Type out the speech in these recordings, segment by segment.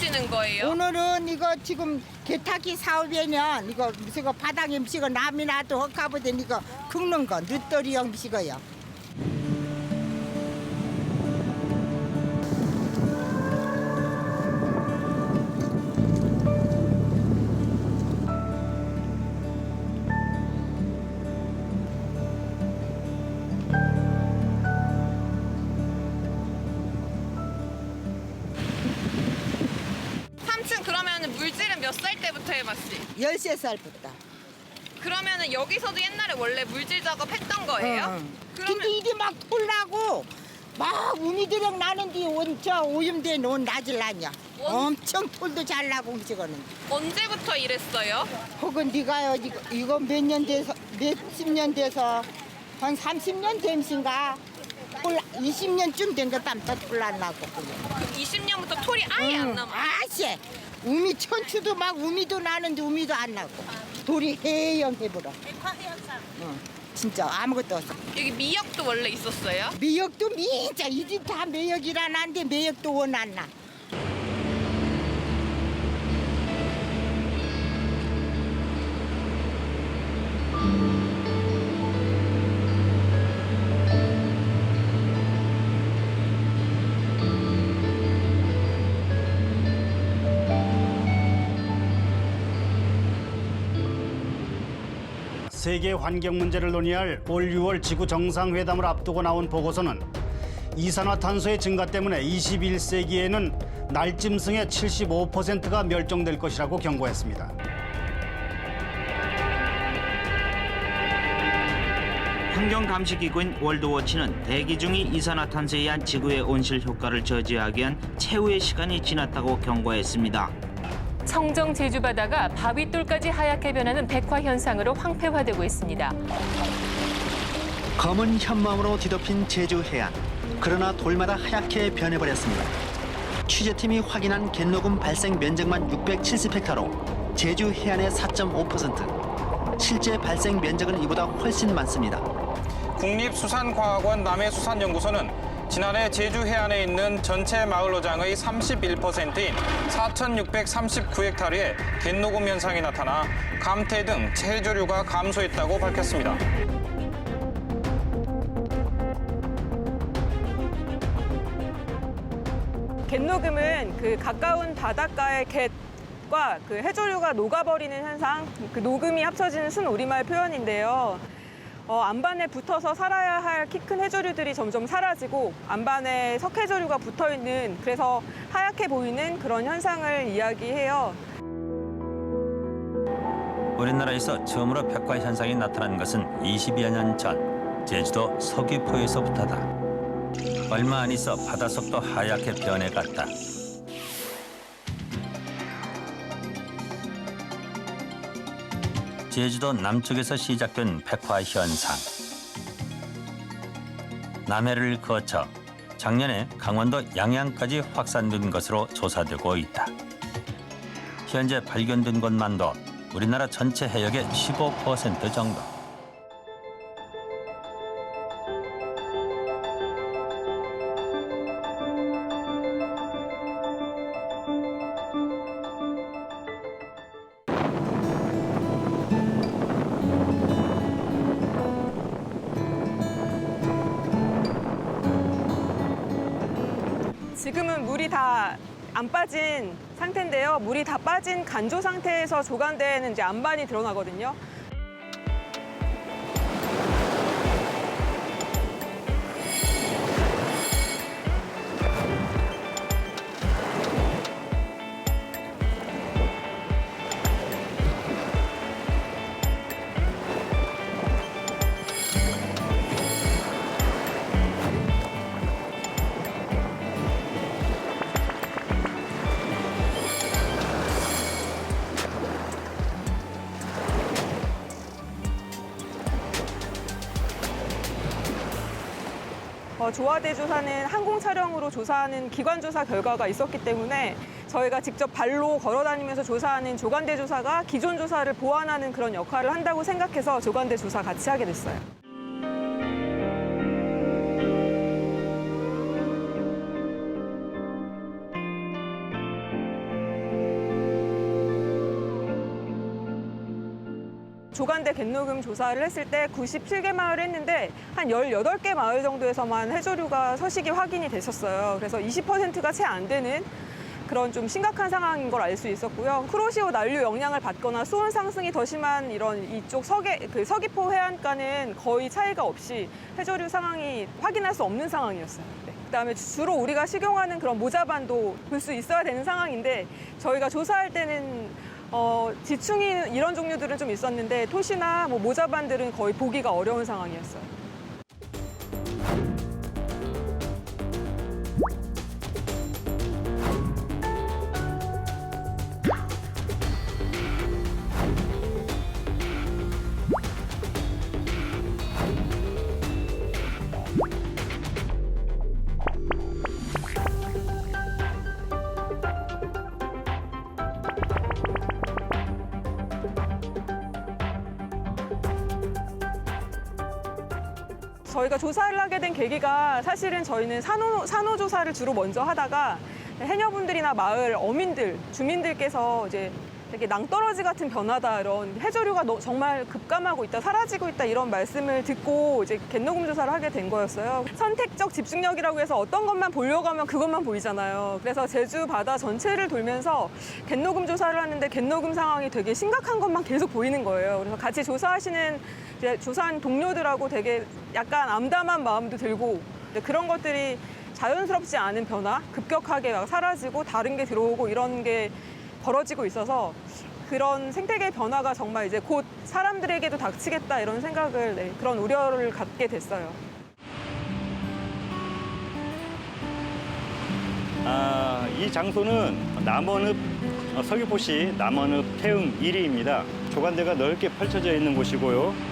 하시는 거예요? 오늘은 이거 지금 개타기 사업에는 이거 무슨 거 바닥 음식은 남이나도 헛가보된 이거 긁는 거 늦더리 음식이요. 삼촌 그러면 물질은 몇 살 때부터 해봤지? 13살부터. 그러면은 여기서도 옛날에 원래 물질 작업했던 거예요? 근데 이게 막 털나고 막 우미들랑 나는데 저 오염돼 놓은 나질라냐. 엄청 털도 잘 나고 음식은. 언제부터 이랬어요? 혹은 네가요 이거 몇 년 돼서 몇십 년 돼서 한 30년 됨신가 20년쯤 된 거 땀도 털났나고. 20년부터 털이 아예 안 남아. 아씨 우미 천추도 막 우미도 나는데 우미도 안 나고 돌이 해영해버려. 진짜 아무것도 없어. 여기 미역도 원래 있었어요? 매역도 진짜 이 집 다 매역이라는데 매역도 원안 나. 세계 환경 문제를 논의할 올 6월 지구 정상회담을 앞두고 나온 보고서는 이산화탄소의 증가 때문에 21세기에는 날짐승의 75%가 멸종될 것이라고 경고했습니다. 환경감시기구인 월드워치는 대기 중의 이산화탄소에 의한 지구의 온실 효과를 저지하기 위한 최후의 시간이 지났다고 경고했습니다. 청정 제주 바다가 바위돌까지 하얗게 변하는 백화 현상으로 황폐화되고 있습니다. 검은 현무암으로 뒤덮인 제주 해안. 그러나 돌마다 하얗게 변해버렸습니다. 취재팀이 확인한 갯녹음 발생 면적만 670헥타로 제주 해안의 4.5%. 실제 발생 면적은 이보다 훨씬 많습니다. 국립수산과학원 남해수산연구소는 지난해 제주 해안에 있는 전체 마을로장의 31%인 4,639헥타르에 갯녹음 현상이 나타나 감태 등 체조류가 감소했다고 밝혔습니다. 갯녹음은 그 가까운 바닷가의 갯과 그 해조류가 녹아버리는 현상, 그 녹음이 합쳐지는 순우리말 표현인데요. 안반에 붙어서 살아야 할 키 큰 해조류들이 점점 사라지고 안반에 석해조류가 붙어있는 그래서 하얗게 보이는 그런 현상을 이야기해요. 우리나라에서 처음으로 백화 현상이 나타난 것은 20여 년 전 제주도 서귀포에서부터다. 얼마 안 있어 바닷속도 하얗게 변해갔다. 제주도 남쪽에서 시작된 백화 현상. 남해를 거쳐 작년에 강원도 양양까지 확산된 것으로 조사되고 있다. 현재 발견된 것만도 우리나라 전체 해역의 15% 정도. 지금은 물이 다 안 빠진 상태인데요. 물이 다 빠진 간조 상태에서 조간되는 이제 안반이 드러나거든요. 조화대 조사는 항공 촬영으로 조사하는 기관 조사 결과가 있었기 때문에 저희가 직접 발로 걸어 다니면서 조사하는 조간대 조사가 기존 조사를 보완하는 그런 역할을 한다고 생각해서 조간대 조사 같이 하게 됐어요. 조간대 갯녹음 조사를 했을 때 97개 마을을 했는데 한 18개 마을 정도에서만 해조류가 서식이 확인이 됐었어요. 그래서 20%가 채 안 되는 그런 좀 심각한 상황인 걸 알 수 있었고요. 쿠로시오 난류 영향을 받거나 수온 상승이 더 심한 이런 이쪽 서귀포 해안가는 거의 차이가 없이 해조류 상황이 확인할 수 없는 상황이었어요. 네. 그다음에 주로 우리가 식용하는 그런 모자반도 볼 수 있어야 되는 상황인데 저희가 조사할 때는 지충이 이런 종류들은 좀 있었는데 토시나 뭐 모자반들은 거의 보기가 어려운 상황이었어요. 저희가 조사를 하게 된 계기가 사실은 저희는 산호 조사를 주로 먼저 하다가 해녀분들이나 마을 어민들, 주민들께서 이제 되게 낭떠러지 같은 변화다, 이런 해조류가 정말 급감하고 있다, 사라지고 있다, 이런 말씀을 듣고 이제 갯녹음 조사를 하게 된 거였어요. 선택적 집중력이라고 해서 어떤 것만 보려고 하면 그것만 보이잖아요. 그래서 제주 바다 전체를 돌면서 갯녹음 조사를 하는데 갯녹음 상황이 되게 심각한 것만 계속 보이는 거예요. 그래서 같이 조사하시는 이제 조사한 동료들하고 되게 약간 암담한 마음도 들고, 그런 것들이 자연스럽지 않은 변화, 급격하게 막 사라지고 다른 게 들어오고 이런 게 벌어지고 있어서 그런 생태계 변화가 정말 이제 곧 사람들에게도 닥치겠다, 이런 생각을, 그런 우려를 갖게 됐어요. 이 장소는 남원읍 서귀포시 남원읍 태흥 1리입니다. 조간대가 넓게 펼쳐져 있는 곳이고요.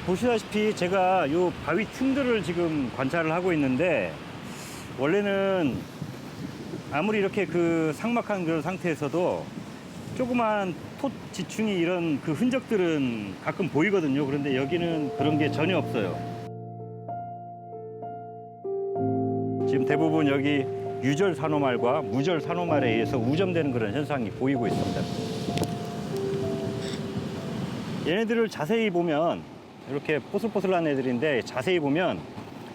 보시다시피 제가 요 바위 틈들을 지금 관찰을 하고 있는데, 원래는 아무리 이렇게 그 삭막한 그런 상태에서도 조그만 톳 지충이 이런 그 흔적들은 가끔 보이거든요. 그런데 여기는 그런 게 전혀 없어요. 지금 대부분 여기 유절 산호말과 무절 산호말에 의해서 우점되는 그런 현상이 보이고 있습니다. 얘네들을 자세히 보면 이렇게 포슬포슬한 애들인데, 자세히 보면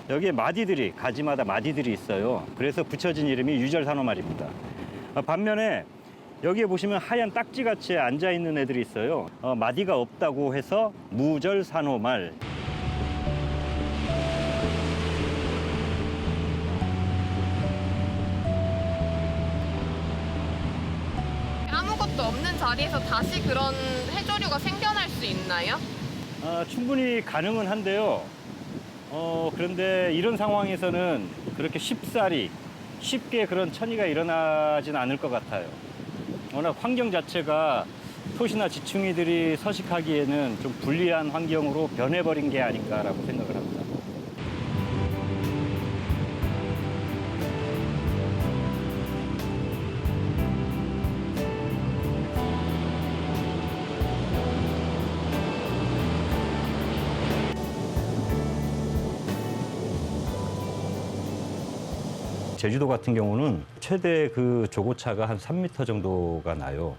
여기에 마디들이, 가지마다 마디들이 있어요. 그래서 붙여진 이름이 유절산호말입니다. 반면에 여기에 보시면 하얀 딱지같이 앉아있는 애들이 있어요. 마디가 없다고 해서 무절산호말. 아무것도 없는 자리에서 다시 그런 해조류가 생겨날 수 있나요? 충분히 가능은 한데요. 그런데 이런 상황에서는 그렇게 쉽게 그런 천이가 일어나진 않을 것 같아요. 워낙 환경 자체가 토시나 지충이들이 서식하기에는 좀 불리한 환경으로 변해버린 게 아닌가라고 생각을 합니다. 제주도 같은 경우는 최대 그 조고차가 한 3m 정도가 나요.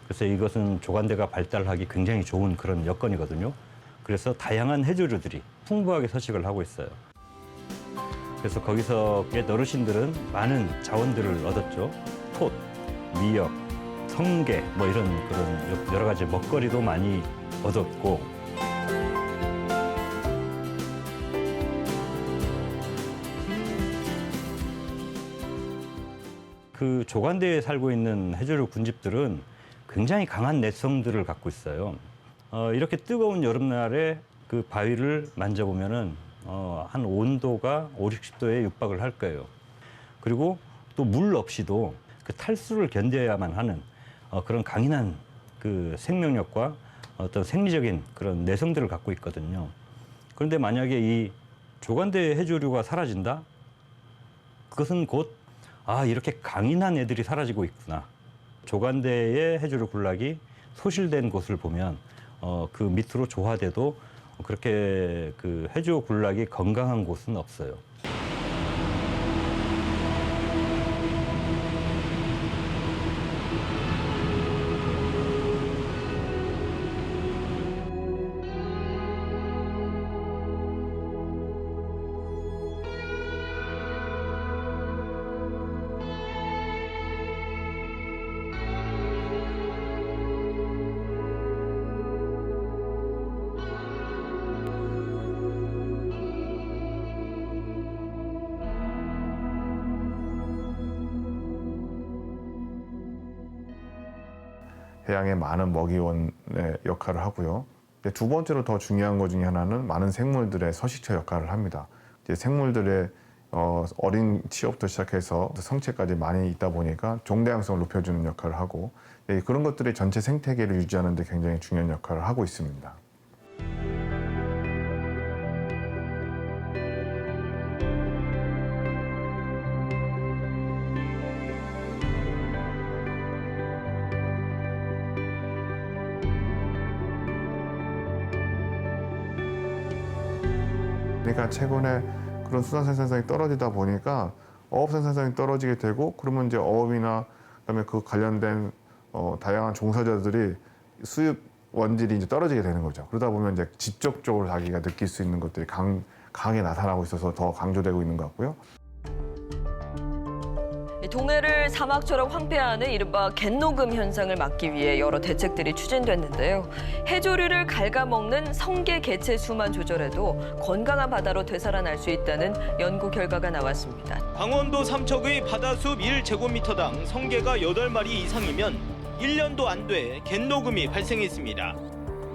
그래서 이것은 조간대가 발달하기 굉장히 좋은 그런 여건이거든요. 그래서 다양한 해조류들이 풍부하게 서식을 하고 있어요. 그래서 거기서 어르신들은 많은 자원들을 얻었죠. 톳, 미역, 성게, 뭐 이런 그런 여러 가지 먹거리도 많이 얻었고, 그 조간대에 살고 있는 해조류 군집들은 굉장히 강한 내성들을 갖고 있어요. 이렇게 뜨거운 여름날에 그 바위를 만져보면은 한 온도가 5, 60도에 육박을 할 거예요. 그리고 또 물 없이도 그 탈수를 견뎌야만 하는 그런 강인한 그 생명력과 어떤 생리적인 그런 내성들을 갖고 있거든요. 그런데 만약에 이 조간대 해조류가 사라진다? 그것은 곧 이렇게 강인한 애들이 사라지고 있구나. 조간대의 해조류 군락이 소실된 곳을 보면 그 밑으로 조화돼도 그렇게 그 해조 군락이 건강한 곳은 없어요. 해양의 많은 먹이원의 역할을 하고요. 두 번째로 더 중요한 것 중에 하나는 많은 생물들의 서식처 역할을 합니다. 이제 생물들의 어린 취업부터 시작해서 성체까지 많이 있다 보니까 종다양성을 높여주는 역할을 하고 그런 것들이 전체 생태계를 유지하는 데 굉장히 중요한 역할을 하고 있습니다. 그러니까 최근에 그런 수산 생산성이 떨어지다 보니까 어업 생산성이 떨어지게 되고 그러면 이제 어업이나 그다음에 그 관련된 다양한 종사자들이 수입 원질이 이제 떨어지게 되는 거죠. 그러다 보면 이제 직접적으로 자기가 느낄 수 있는 것들이 강하게 나타나고 있어서 더 강조되고 있는 것 같고요. 동해를 사막처럼 황폐화하는 이른바 갯녹음 현상을 막기 위해 여러 대책들이 추진됐는데요. 해조류를 갉아먹는 성게 개체 수만 조절해도 건강한 바다로 되살아날 수 있다는 연구 결과가 나왔습니다. 강원도 삼척의 바다숲 1제곱미터당 성게가 8마리 이상이면 1년도 안 돼 갯녹음이 발생했습니다.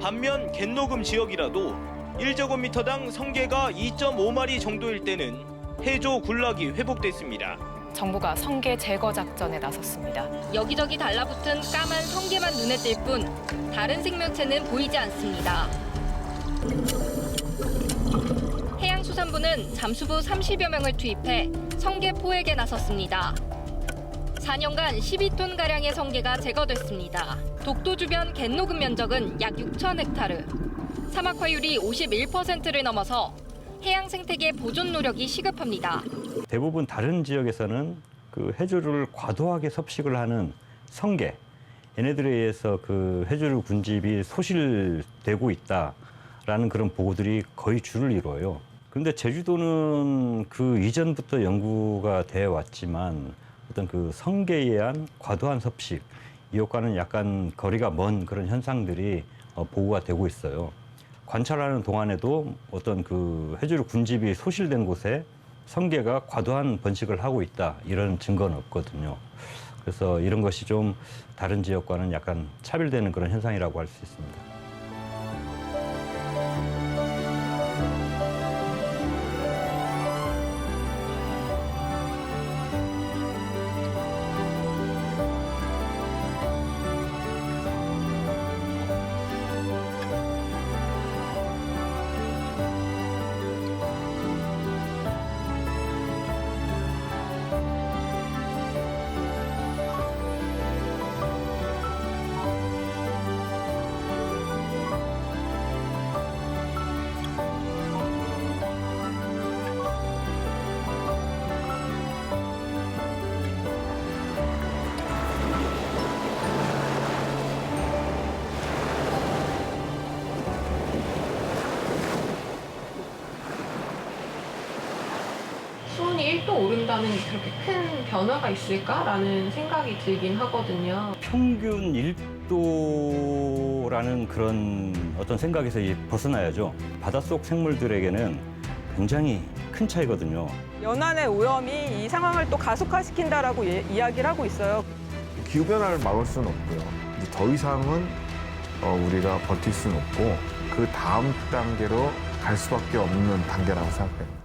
반면 갯녹음 지역이라도 1제곱미터당 성게가 2.5마리 정도일 때는 해조 군락이 회복됐습니다. 정부가 성게 제거 작전에 나섰습니다. 여기저기 달라붙은 까만 성게만 눈에 띌 뿐 다른 생명체는 보이지 않습니다. 해양수산부는 잠수부 30여 명을 투입해 성게 포획에 나섰습니다. 4년간 12톤가량의 성게가 제거됐습니다. 독도 주변 갯녹음 면적은 약 6,000헥타르. 사막화율이 51%를 넘어서 해양 생태계 보존 노력이 시급합니다. 대부분 다른 지역에서는 그 해조류를 과도하게 섭식을 하는 성게, 얘네들에 의해서 그 해조류 군집이 소실되고 있다라는 그런 보고들이 거의 주를 이루어요. 그런데 제주도는 그 이전부터 연구가 돼 왔지만 어떤 그 성게에 의한 과도한 섭식, 이것과는 약간 거리가 먼 그런 현상들이 보고가 되고 있어요. 관찰하는 동안에도 어떤 그 해조류 군집이 소실된 곳에 성게가 과도한 번식을 하고 있다, 이런 증거는 없거든요. 그래서 이런 것이 좀 다른 지역과는 약간 차별되는 그런 현상이라고 할 수 있습니다. 수온이 1도 오른다는 그렇게 큰 변화가 있을까라는 생각이 들긴 하거든요. 평균 1도라는 그런 어떤 생각에서 벗어나야죠. 바닷속 생물들에게는 굉장히 큰 차이거든요. 연안의 오염이 이 상황을 또 가속화시킨다라고 이야기를 하고 있어요. 기후변화를 막을 수는 없고요. 이제 더 이상은 우리가 버틸 수는 없고 그 다음 단계로 갈 수밖에 없는 단계라고 생각해요.